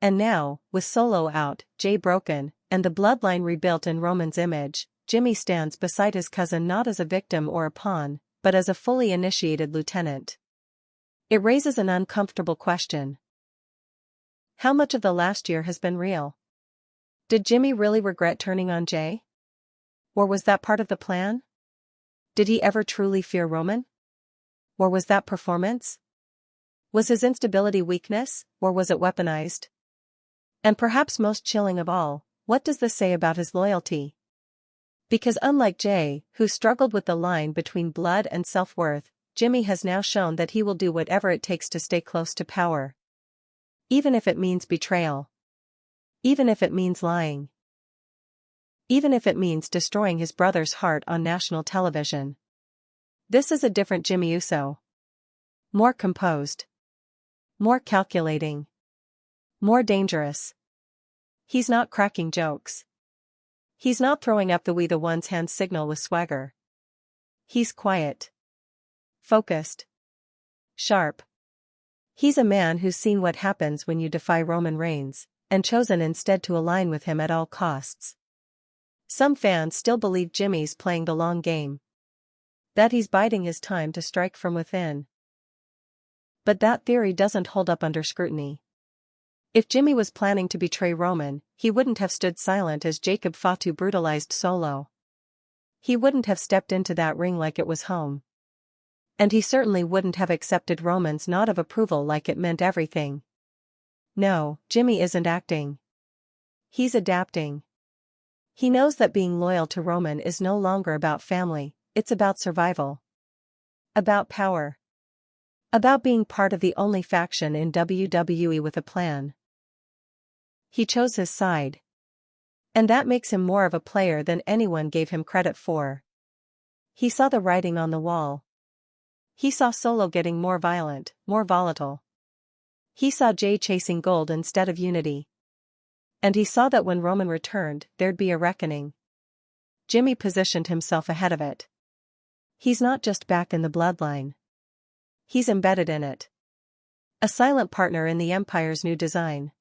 And now, with Solo out, Jay broken, and the bloodline rebuilt in Roman's image, Jimmy stands beside his cousin not as a victim or a pawn, but as a fully initiated lieutenant. It raises an uncomfortable question. How much of the last year has been real? Did Jimmy really regret turning on Jay? Or was that part of the plan? Did he ever truly fear Roman? Or was that performance? Was his instability weakness, or was it weaponized? And perhaps most chilling of all, what does this say about his loyalty? Because unlike Jay, who struggled with the line between blood and self-worth, Jimmy has now shown that he will do whatever it takes to stay close to power. Even if it means betrayal. Even if it means lying. Even if it means destroying his brother's heart on national television. This is a different Jimmy Uso. More composed. More calculating. More dangerous. He's not cracking jokes. He's not throwing up the "we the ones" hand signal with swagger. He's quiet. Focused. Sharp. He's a man who's seen what happens when you defy Roman Reigns, and chosen instead to align with him at all costs. Some fans still believe Jimmy's playing the long game. That he's biding his time to strike from within. But that theory doesn't hold up under scrutiny. If Jimmy was planning to betray Roman, he wouldn't have stood silent as Jacob Fatu brutalized Solo. He wouldn't have stepped into that ring like it was home. And he certainly wouldn't have accepted Roman's nod of approval like it meant everything. No, Jimmy isn't acting. He's adapting. He knows that being loyal to Roman is no longer about family, it's about survival. About power. About being part of the only faction in WWE with a plan. He chose his side. And that makes him more of a player than anyone gave him credit for. He saw the writing on the wall. He saw Solo getting more violent, more volatile. He saw Jay chasing gold instead of unity. And he saw that when Roman returned, there'd be a reckoning. Jimmy positioned himself ahead of it. He's not just back in the bloodline. He's embedded in it. A silent partner in the Empire's new design.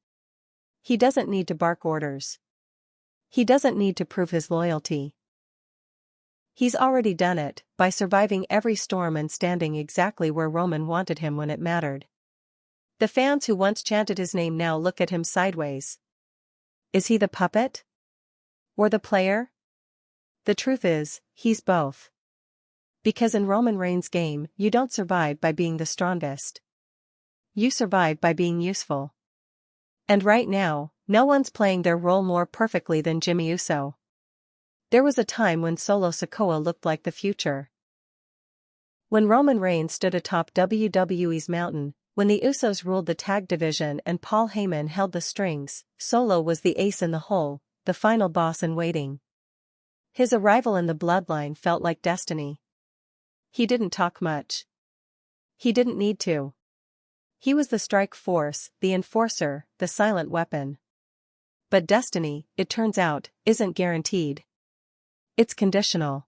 He doesn't need to bark orders. He doesn't need to prove his loyalty. He's already done it, by surviving every storm and standing exactly where Roman wanted him when it mattered. The fans who once chanted his name now look at him sideways. Is he the puppet? Or the player? The truth is, he's both. Because in Roman Reigns' game, you don't survive by being the strongest. You survive by being useful. And right now, no one's playing their role more perfectly than Jimmy Uso. There was a time when Solo Sikoa looked like the future. When Roman Reigns stood atop WWE's mountain, when the Usos ruled the tag division and Paul Heyman held the strings, Solo was the ace in the hole, the final boss in waiting. His arrival in the bloodline felt like destiny. He didn't talk much. He didn't need to. He was the strike force, the enforcer, the silent weapon. But destiny, it turns out, isn't guaranteed. It's conditional.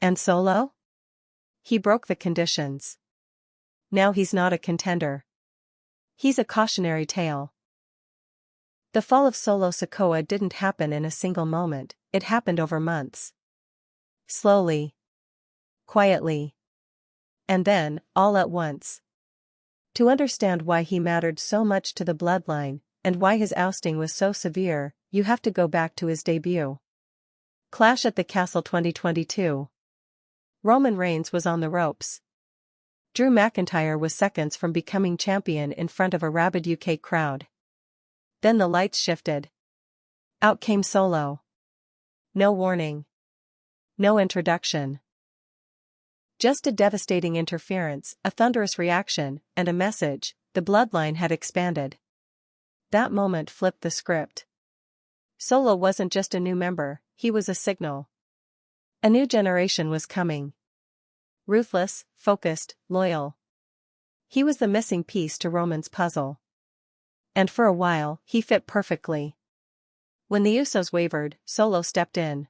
And Solo? He broke the conditions. Now he's not a contender. He's a cautionary tale. The fall of Solo Sikoa didn't happen in a single moment, it happened over months. Slowly. Quietly. And then, all at once. To understand why he mattered so much to the Bloodline, and why his ousting was so severe, you have to go back to his debut. Clash at the Castle 2022. Roman Reigns was on the ropes. Drew McIntyre was seconds from becoming champion in front of a rabid UK crowd. Then the lights shifted. Out came Solo. No warning. No introduction. Just a devastating interference, a thunderous reaction, and a message: the Bloodline had expanded. That moment flipped the script. Solo wasn't just a new member, he was a signal. A new generation was coming. Ruthless, focused, loyal. He was the missing piece to Roman's puzzle. And for a while, he fit perfectly. When the Usos wavered, Solo stepped in.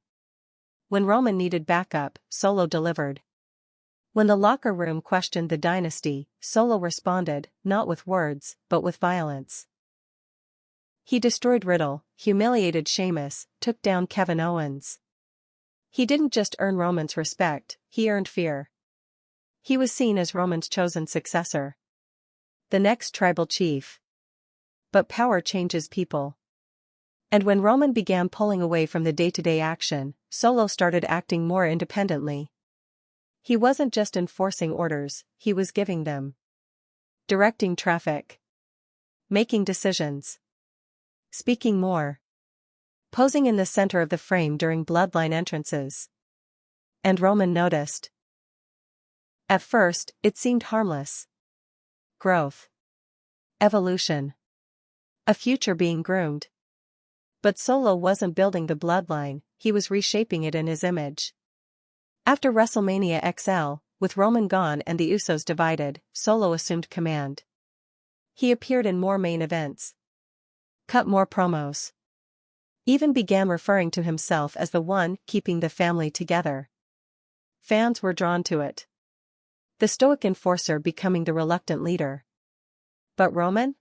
When Roman needed backup, Solo delivered. When the locker room questioned the dynasty, Solo responded, not with words, but with violence. He destroyed Riddle, humiliated Sheamus, took down Kevin Owens. He didn't just earn Roman's respect, he earned fear. He was seen as Roman's chosen successor. The next tribal chief. But power changes people. And when Roman began pulling away from the day-to-day action, Solo started acting more independently. He wasn't just enforcing orders, he was giving them. Directing traffic. Making decisions. Speaking more. Posing in the center of the frame during Bloodline entrances. And Roman noticed. At first, it seemed harmless. Growth. Evolution. A future being groomed. But Solo wasn't building the Bloodline, he was reshaping it in his image. After WrestleMania XL, with Roman gone and the Usos divided, Solo assumed command. He appeared in more main events. Cut more promos. Even began referring to himself as the one keeping the family together. Fans were drawn to it. The stoic enforcer becoming the reluctant leader. But Roman?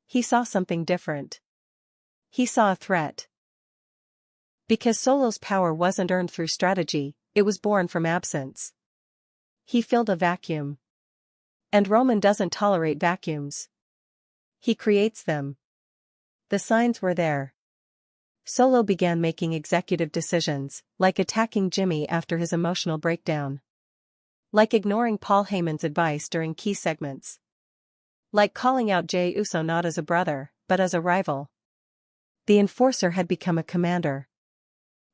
He saw something different. He saw a threat. Because Solo's power wasn't earned through strategy, it was born from absence. He filled a vacuum. And Roman doesn't tolerate vacuums. He creates them. The signs were there. Solo began making executive decisions, like attacking Jimmy after his emotional breakdown. Like ignoring Paul Heyman's advice during key segments. Like calling out Jey Uso not as a brother, but as a rival. The enforcer had become a commander.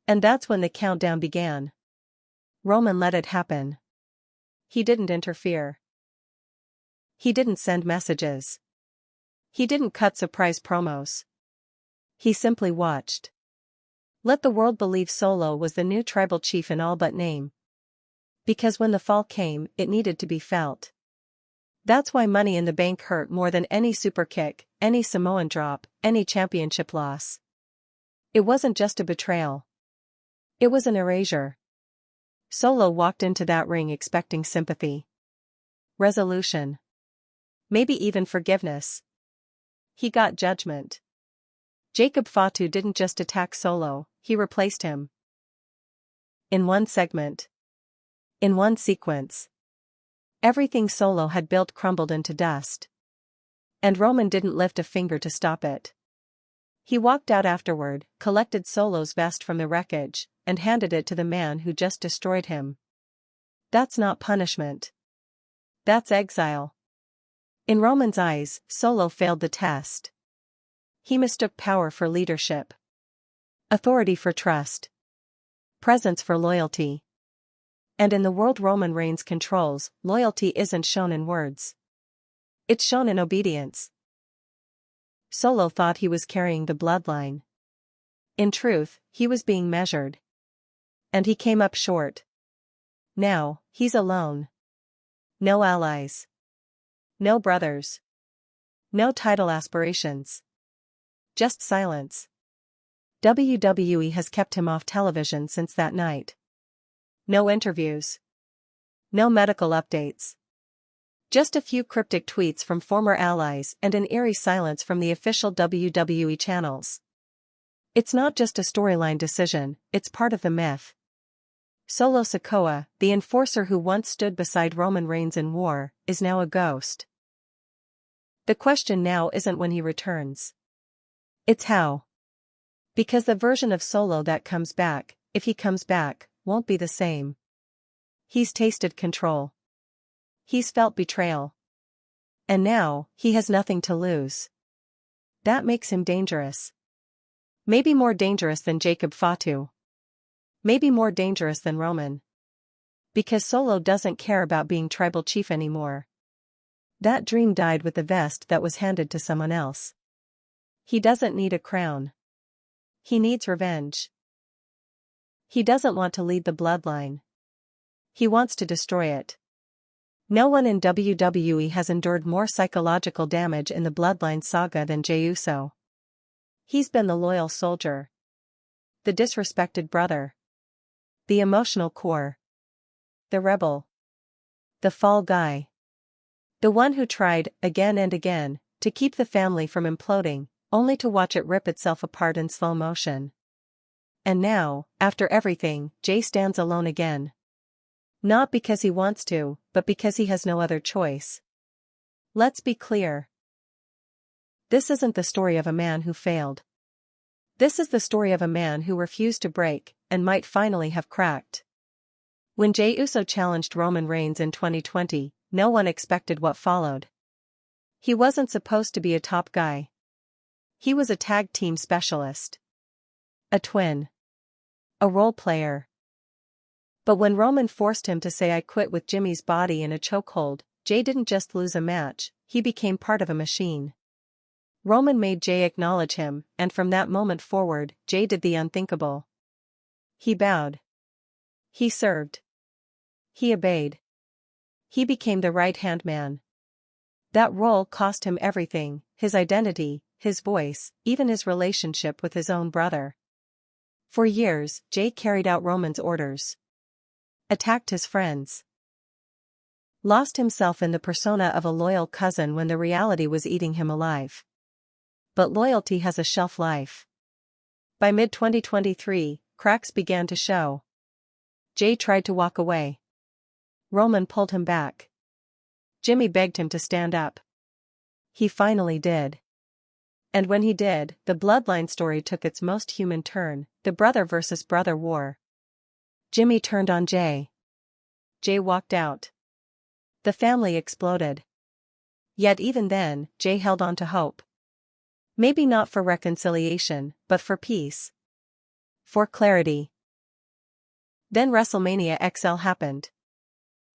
And that's when the countdown began. Roman let it happen. He didn't interfere. He didn't send messages. He didn't cut surprise promos. He simply watched. Let the world believe Solo was the new tribal chief in all but name. Because when the fall came, it needed to be felt. That's why Money in the Bank hurt more than any super kick, any Samoan drop, any championship loss. It wasn't just a betrayal. It was an erasure. Solo walked into that ring expecting sympathy. Resolution. Maybe even forgiveness. He got judgment. Jacob Fatu didn't just attack Solo, he replaced him. In one segment. In one sequence. Everything Solo had built crumbled into dust. And Roman didn't lift a finger to stop it. He walked out afterward, collected Solo's vest from the wreckage, and handed it to the man who just destroyed him. That's not punishment. That's exile. In Roman's eyes, Solo failed the test. He mistook power for leadership. Authority for trust. Presence for loyalty. And in the world Roman Reigns controls, loyalty isn't shown in words. It's shown in obedience. Solo thought he was carrying the Bloodline. In truth, he was being measured. And he came up short. Now, he's alone. No allies. No brothers. No title aspirations. Just silence. WWE has kept him off television since that night. No interviews. No medical updates. Just a few cryptic tweets from former allies and an eerie silence from the official WWE channels. It's not just a storyline decision, it's part of the myth. Solo Sikoa, the enforcer who once stood beside Roman Reigns in war, is now a ghost. The question now isn't when he returns. It's how. Because the version of Solo that comes back, if he comes back, won't be the same. He's tasted control. He's felt betrayal. And now, he has nothing to lose. That makes him dangerous. Maybe more dangerous than Jacob Fatu. Maybe more dangerous than Roman. Because Solo doesn't care about being tribal chief anymore. That dream died with the vest that was handed to someone else. He doesn't need a crown. He needs revenge. He doesn't want to lead the bloodline. He wants to destroy it. No one in WWE has endured more psychological damage in the bloodline saga than Jey Uso. He's been the loyal soldier. The disrespected brother. The emotional core. The rebel. The fall guy. The one who tried, again and again, to keep the family from imploding, only to watch it rip itself apart in slow motion. And now, after everything, Jey stands alone again. Not because he wants to, but because he has no other choice. Let's be clear. This isn't the story of a man who failed. This is the story of a man who refused to break, and might finally have cracked. When Jey Uso challenged Roman Reigns in 2020, no one expected what followed. He wasn't supposed to be a top guy. He was a tag team specialist. A twin. A role player. But when Roman forced him to say "I quit" with Jimmy's body in a chokehold, Jey didn't just lose a match, he became part of a machine. Roman made Jey acknowledge him, and from that moment forward, Jey did the unthinkable. He bowed. He served. He obeyed. He became the right-hand man. That role cost him everything, his identity, his voice, even his relationship with his own brother. For years, Jey carried out Roman's orders. Attacked his friends. Lost himself in the persona of a loyal cousin when the reality was eating him alive. But loyalty has a shelf life. By mid-2023, cracks began to show. Jey tried to walk away. Roman pulled him back. Jimmy begged him to stand up. He finally did. And when he did, the bloodline story took its most human turn, the brother versus brother war. Jimmy turned on Jey. Jey walked out. The family exploded. Yet even then, Jey held on to hope. Maybe not for reconciliation, but for peace. For clarity. Then WrestleMania XL happened.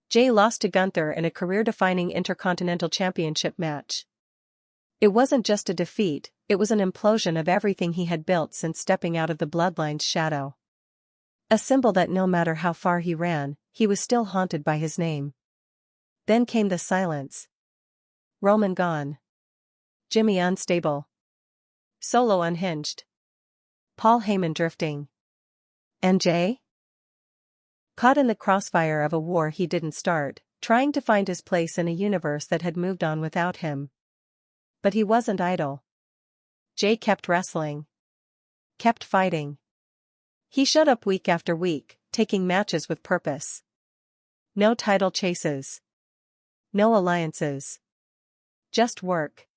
Jey lost to Gunther in a career-defining Intercontinental Championship match. It wasn't just a defeat, it was an implosion of everything he had built since stepping out of the bloodline's shadow. A symbol that no matter how far he ran, he was still haunted by his name. Then came the silence. Roman gone. Jimmy unstable. Solo unhinged. Paul Heyman drifting. And Jey? Caught in the crossfire of a war he didn't start, trying to find his place in a universe that had moved on without him. But he wasn't idle. Jey kept wrestling. Kept fighting. He showed up week after week, taking matches with purpose. No title chases. No alliances. Just work.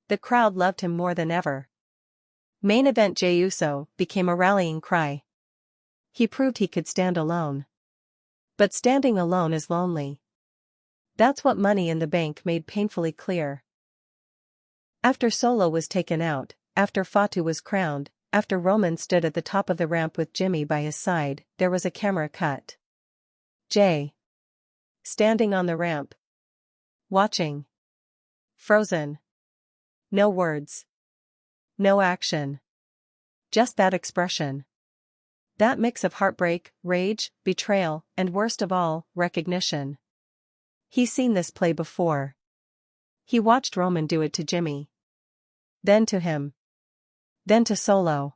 The crowd loved him more than ever. Main event Jey Uso became a rallying cry. He proved he could stand alone. But standing alone is lonely. That's what Money in the Bank made painfully clear. After Solo was taken out, after Fatu was crowned, after Roman stood at the top of the ramp with Jimmy by his side, there was a camera cut. Jey. Standing on the ramp. Watching. Frozen. No words. No action. Just that expression. That mix of heartbreak, rage, betrayal, and worst of all, recognition. He's seen this play before. He watched Roman do it to Jimmy. Then to him. Then to Solo.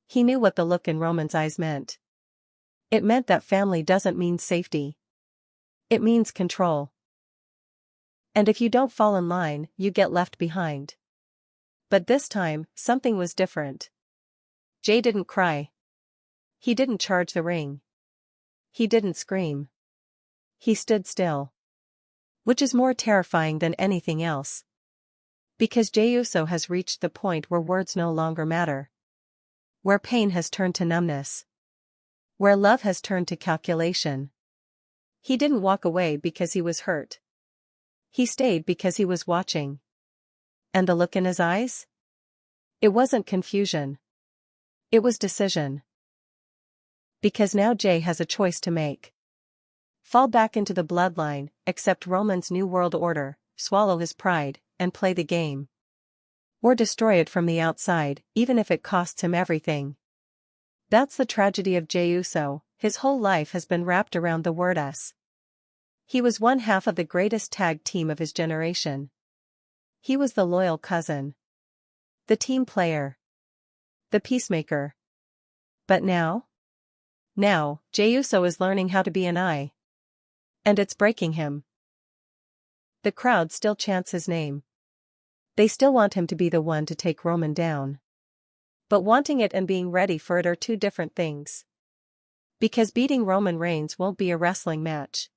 He knew what the look in Roman's eyes meant. It meant that family doesn't mean safety. It means control. And if you don't fall in line, you get left behind. But this time, something was different. Jay didn't cry. He didn't charge the ring. He didn't scream. He stood still. Which is more terrifying than anything else. Because Jey Uso has reached the point where words no longer matter. Where pain has turned to numbness. Where love has turned to calculation. He didn't walk away because he was hurt. He stayed because he was watching. And the look in his eyes? It wasn't confusion. It was decision. Because now Jay has a choice to make. Fall back into the bloodline, accept Roman's new world order, swallow his pride, and play the game. Or destroy it from the outside, even if it costs him everything. That's the tragedy of Jey Uso. His whole life has been wrapped around the word us. He was one half of the greatest tag team of his generation. He was the loyal cousin. The team player. The peacemaker. But now? Now, Jey Uso is learning how to be an I. And it's breaking him. The crowd still chants his name. They still want him to be the one to take Roman down. But wanting it and being ready for it are two different things. Because beating Roman Reigns won't be a wrestling match.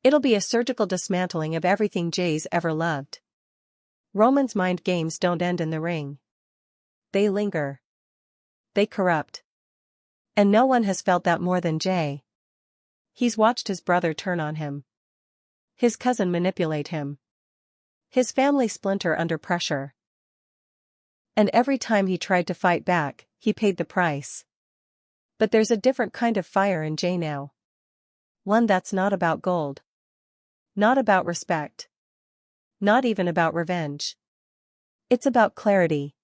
It'll be a surgical dismantling of everything Jay's ever loved. Roman's mind games don't end in the ring. They linger. They corrupt. And no one has felt that more than Jay. He's watched his brother turn on him. His cousin manipulate him. His family splinter under pressure. And every time he tried to fight back, he paid the price. But there's a different kind of fire in Jay now. One that's not about gold. Not about respect. Not even about revenge. It's about clarity.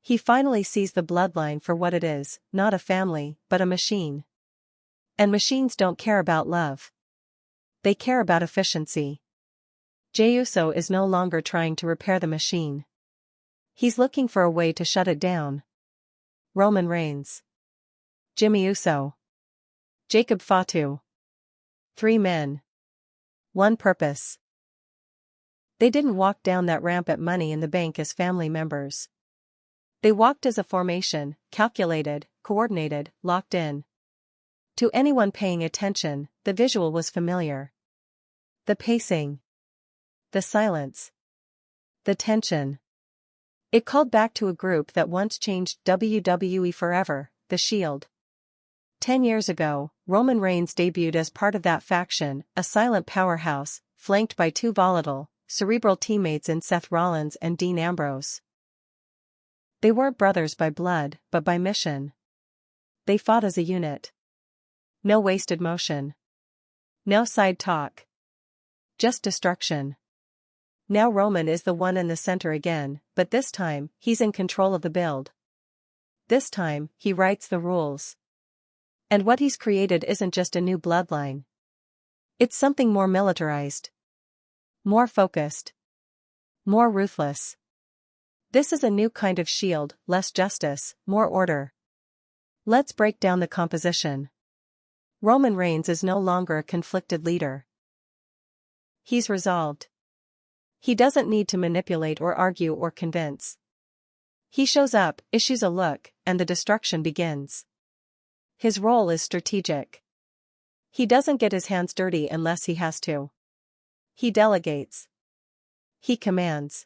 He finally sees the bloodline for what it is, not a family, but a machine. And machines don't care about love. They care about efficiency. Jey Uso is no longer trying to repair the machine. He's looking for a way to shut it down. Roman Reigns. Jimmy Uso. Jacob Fatu. 3 men. 1 purpose. They didn't walk down that ramp at Money in the Bank as family members. They walked as a formation, calculated, coordinated, locked in. To anyone paying attention, the visual was familiar. The pacing. The silence. The tension. It called back to a group that once changed WWE forever, The Shield. 10 years ago, Roman Reigns debuted as part of that faction, a silent powerhouse, flanked by 2 volatile, cerebral teammates in Seth Rollins and Dean Ambrose. They weren't brothers by blood, but by mission. They fought as a unit. No wasted motion. No side talk. Just destruction. Now Roman is the one in the center again, but this time, he's in control of the build. This time, he writes the rules. And what he's created isn't just a new bloodline. It's something more militarized. More focused. More ruthless. This is a new kind of Shield, less justice, more order. Let's break down the composition. Roman Reigns is no longer a conflicted leader. He's resolved. He doesn't need to manipulate or argue or convince. He shows up, issues a look, and the destruction begins. His role is strategic. He doesn't get his hands dirty unless he has to. He delegates. He commands.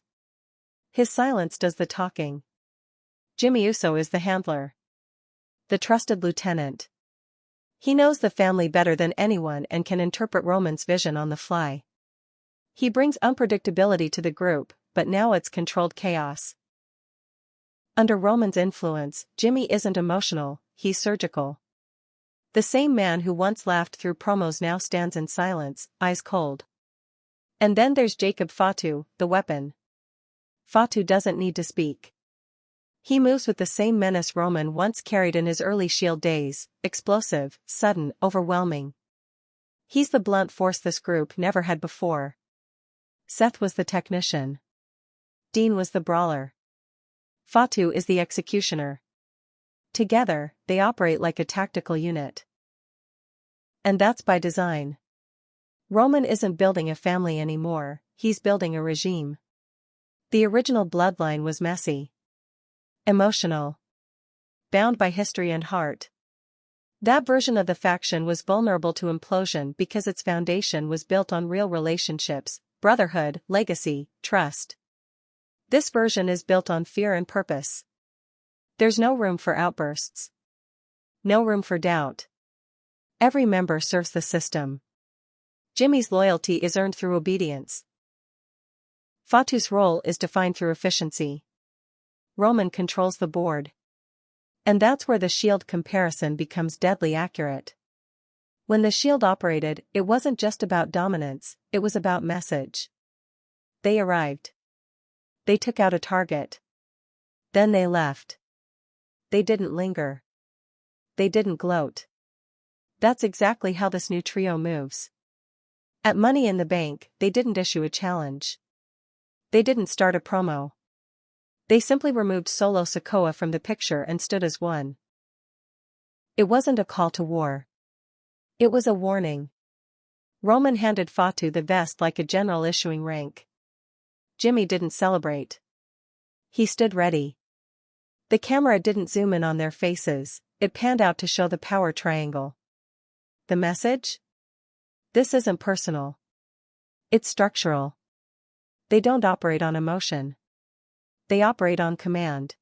His silence does the talking. Jimmy Uso is the handler. The trusted lieutenant. He knows the family better than anyone and can interpret Roman's vision on the fly. He brings unpredictability to the group, but now it's controlled chaos. Under Roman's influence, Jimmy isn't emotional, he's surgical. The same man who once laughed through promos now stands in silence, eyes cold. And then there's Jacob Fatu, the weapon. Fatu doesn't need to speak. He moves with the same menace Roman once carried in his early Shield days, explosive, sudden, overwhelming. He's the blunt force this group never had before. Seth was the technician. Dean was the brawler. Fatu is the executioner. Together, they operate like a tactical unit. And that's by design. Roman isn't building a family anymore, he's building a regime. The original Bloodline was messy, emotional, bound by history and heart. That version of the faction was vulnerable to implosion because its foundation was built on real relationships, brotherhood, legacy, trust. This version is built on fear and purpose. There's no room for outbursts. No room for doubt. Every member serves the system. Jimmy's loyalty is earned through obedience. Fatu's role is defined through efficiency. Roman controls the board. And that's where the Shield comparison becomes deadly accurate. When the Shield operated, it wasn't just about dominance, it was about message. They arrived. They took out a target. Then they left. They didn't linger. They didn't gloat. That's exactly how this new trio moves. At Money in the Bank, they didn't issue a challenge. They didn't start a promo. They simply removed Solo Sikoa from the picture and stood as one. It wasn't a call to war. It was a warning. Roman handed Fatu the vest like a general issuing rank. Jimmy didn't celebrate. He stood ready. The camera didn't zoom in on their faces, it panned out to show the power triangle. The message? This isn't personal. It's structural. They don't operate on emotion. They operate on command.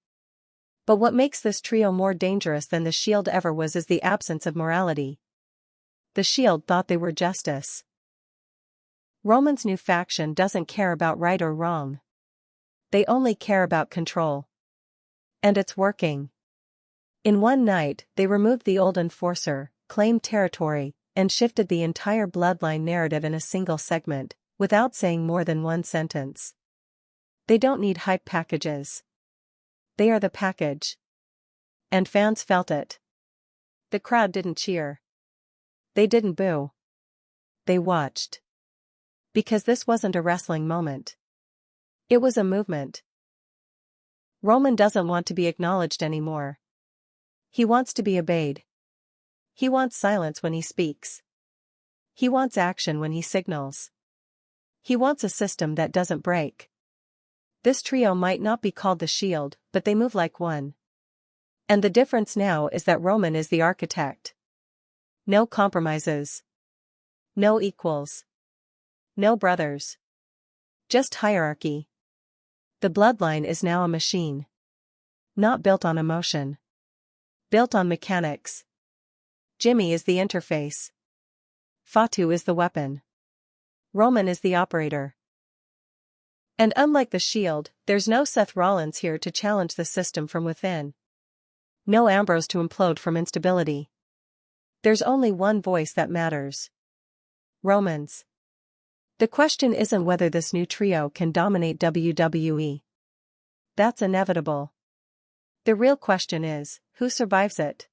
But what makes this trio more dangerous than the Shield ever was is the absence of morality. The Shield thought they were justice. Roman's new faction doesn't care about right or wrong. They only care about control. And it's working. In one night, they removed the old enforcer, claimed territory, and shifted the entire Bloodline narrative in a single segment, without saying more than one sentence. They don't need hype packages. They are the package. And fans felt it. The crowd didn't cheer. They didn't boo. They watched. Because this wasn't a wrestling moment. It was a movement. Roman doesn't want to be acknowledged anymore. He wants to be obeyed. He wants silence when he speaks. He wants action when he signals. He wants a system that doesn't break. This trio might not be called the Shield, but they move like one. And the difference now is that Roman is the architect. No compromises. No equals. No brothers. Just hierarchy. The Bloodline is now a machine. Not built on emotion. Built on mechanics. Jimmy is the interface. Fatu is the weapon. Roman is the operator. And unlike the Shield, there's no Seth Rollins here to challenge the system from within. No Ambrose to implode from instability. There's only one voice that matters. Roman's. The question isn't whether this new trio can dominate WWE. That's inevitable. The real question is, who survives it?